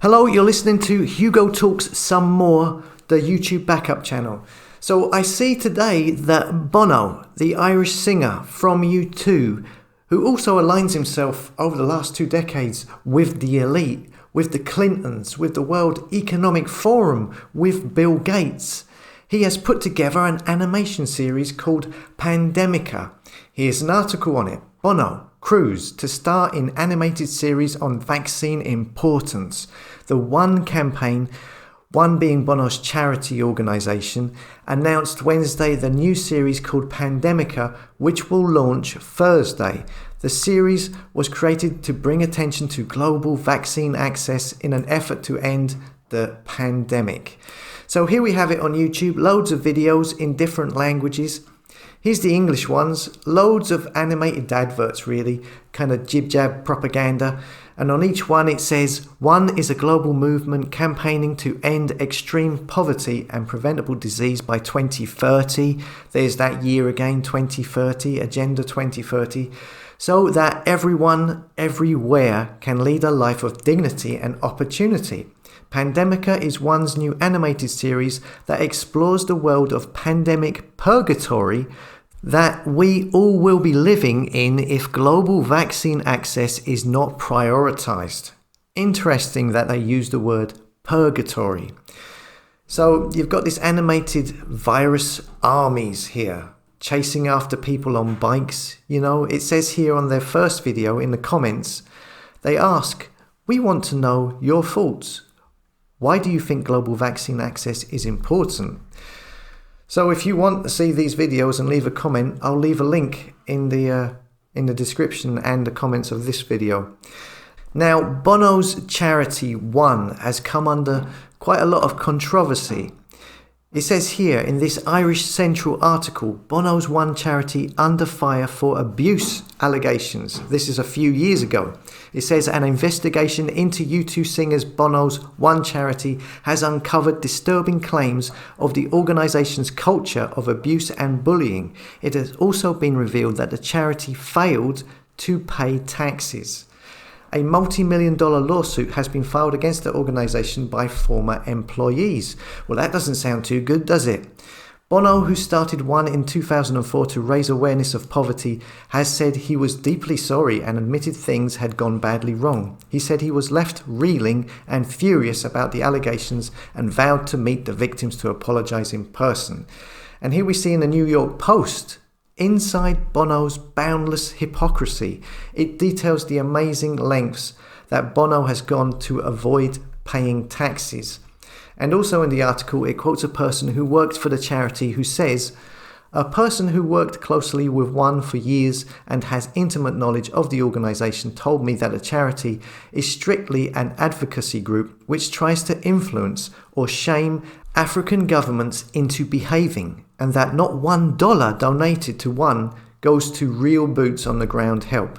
Hello, you're listening to Hugo Talks Some More, the YouTube backup channel. So I see today that Bono, the Irish singer from U2, who also aligns himself over the last 2 decades with the elite, with the Clintons, with the World Economic Forum, with Bill Gates, he has put together an animation series called Pandemica. Here's an article on it. Bono, cruise to star in animated series on vaccine importance. The One campaign, One being Bono's charity organisation, announced Wednesday the new series called Pandemica, which will launch Thursday. The series was created to bring attention to global vaccine access in an effort to end the pandemic. So here we have it on YouTube, loads of videos in different languages. Here's the English ones, loads of animated adverts really, kind of jib-jab propaganda. And on each one it says, one is a global movement campaigning to end extreme poverty and preventable disease by 2030. There's that year again, 2030, Agenda 2030. So that everyone, everywhere can lead a life of dignity and opportunity. Pandemica is One's new animated series that explores the world of pandemic purgatory that we all will be living in if global vaccine access is not prioritized. Interesting that they use the word purgatory. So you've got this animated virus armies here, chasing after people on bikes. You know, it says here on their first video in the comments, they ask, "We want to know your thoughts. Why do you think global vaccine access is important?" So if you want to see these videos and leave a comment, I'll leave a link in the description and the comments of this video. Now, Bono's charity One has come under quite a lot of controversy. It says here in this Irish Central article, Bono's One charity under fire for abuse allegations. This is a few years ago. It says an investigation into U2 singers Bono's One charity has uncovered disturbing claims of the organisation's culture of abuse and bullying. It has also been revealed that the charity failed to pay taxes. A multi-million-dollar lawsuit has been filed against the organisation by former employees. Well, that doesn't sound too good, does it? Bono, who started One in 2004 to raise awareness of poverty, has said he was deeply sorry and admitted things had gone badly wrong. He said he was left reeling and furious about the allegations and vowed to meet the victims to apologise in person. And here we see in the New York Post, inside Bono's boundless hypocrisy, it details the amazing lengths that Bono has gone to avoid paying taxes. And also in the article, it quotes a person who worked for the charity who says, "A person who worked closely with One for years and has intimate knowledge of the organisation told me that a charity is strictly an advocacy group which tries to influence or shame African governments into behaving, and that not $1 donated to One goes to real boots on the ground help."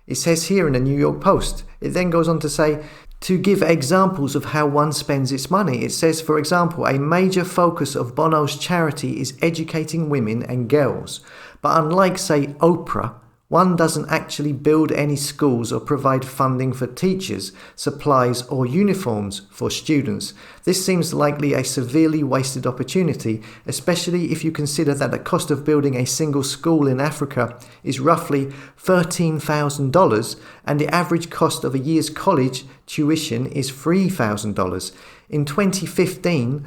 It says here in the New York Post. It then goes on to say, to give examples of how One spends its money. It says, for example, a major focus of Bono's charity is educating women and girls. But unlike, say, Oprah, One doesn't actually build any schools or provide funding for teachers, supplies or uniforms for students. This seems likely a severely wasted opportunity, especially if you consider that the cost of building a single school in Africa is roughly $13,000 and the average cost of a year's college tuition is $3,000. In 2015,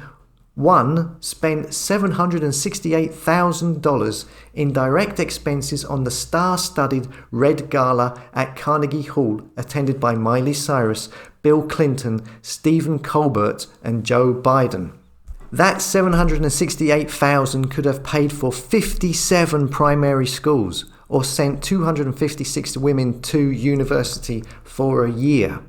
One spent $768,000 in direct expenses on the star-studded Red Gala at Carnegie Hall, attended by Miley Cyrus, Bill Clinton, Stephen Colbert, and Joe Biden. That $768,000 could have paid for 57 primary schools or sent 256 women to university for a year.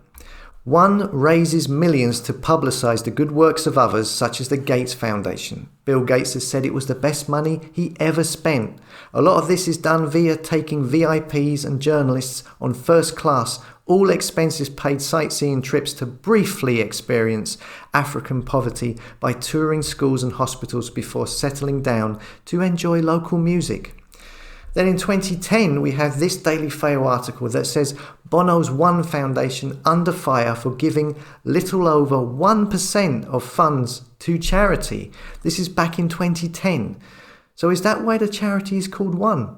One raises millions to publicise the good works of others, such as the Gates Foundation. Bill Gates has said it was the best money he ever spent. A lot of this is done via taking VIPs and journalists on first class, all expenses paid sightseeing trips to briefly experience African poverty by touring schools and hospitals before settling down to enjoy local music. Then in 2010, we have this Daily Fail article that says Bono's One Foundation under fire for giving little over 1% of funds to charity. This is back in 2010. So is that why the charity is called One?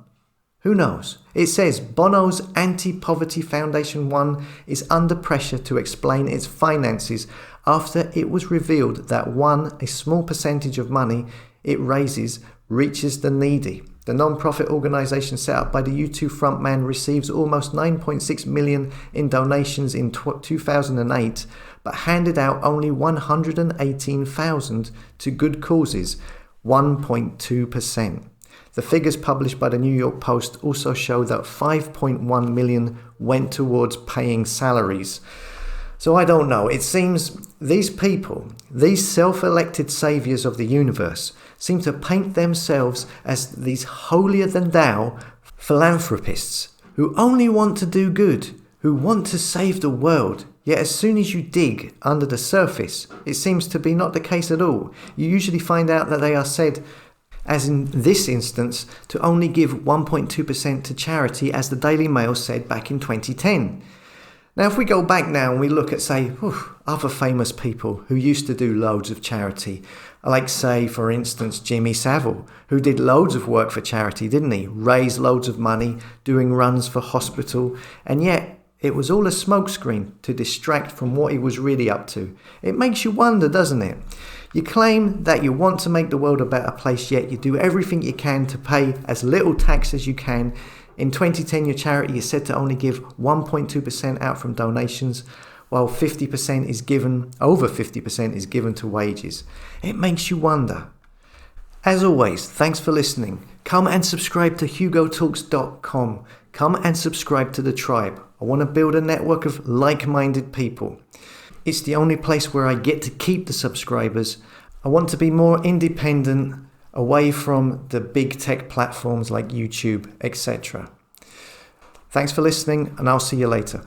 Who knows? It says Bono's Anti-Poverty Foundation One is under pressure to explain its finances after it was revealed that a small percentage of money it raises reaches the needy. The non-profit organisation set up by the U2 frontman receives almost 9.6 million in donations in 2008, but handed out only 118,000 to good causes, 1.2%. The figures published by the New York Post also show that 5.1 million went towards paying salaries. So I don't know, it seems these people, these self-elected saviours of the universe, seem to paint themselves as these holier-than-thou philanthropists who only want to do good, who want to save the world. Yet as soon as you dig under the surface, it seems to be not the case at all. You usually find out that they are said, as in this instance, to only give 1.2% to charity, as the Daily Mail said back in 2010. Now, if we go back now and we look at, say, other famous people who used to do loads of charity, like, say, for instance, Jimmy Savile, who did loads of work for charity, didn't he? Raised loads of money, doing runs for hospital, and yet it was all a smokescreen to distract from what he was really up to. It makes you wonder, doesn't it? You claim that you want to make the world a better place, yet you do everything you can to pay as little tax as you can. In 2010, your charity is said to only give 1.2% out from donations, while over 50% is given to wages. It makes you wonder. As always, thanks for listening. Come and subscribe to hugotalks.com. Come and subscribe to the tribe. I want to build a network of like-minded people. It's the only place where I get to keep the subscribers. I want to be more independent, away from the big tech platforms like YouTube, etc. Thanks for listening, and I'll see you later.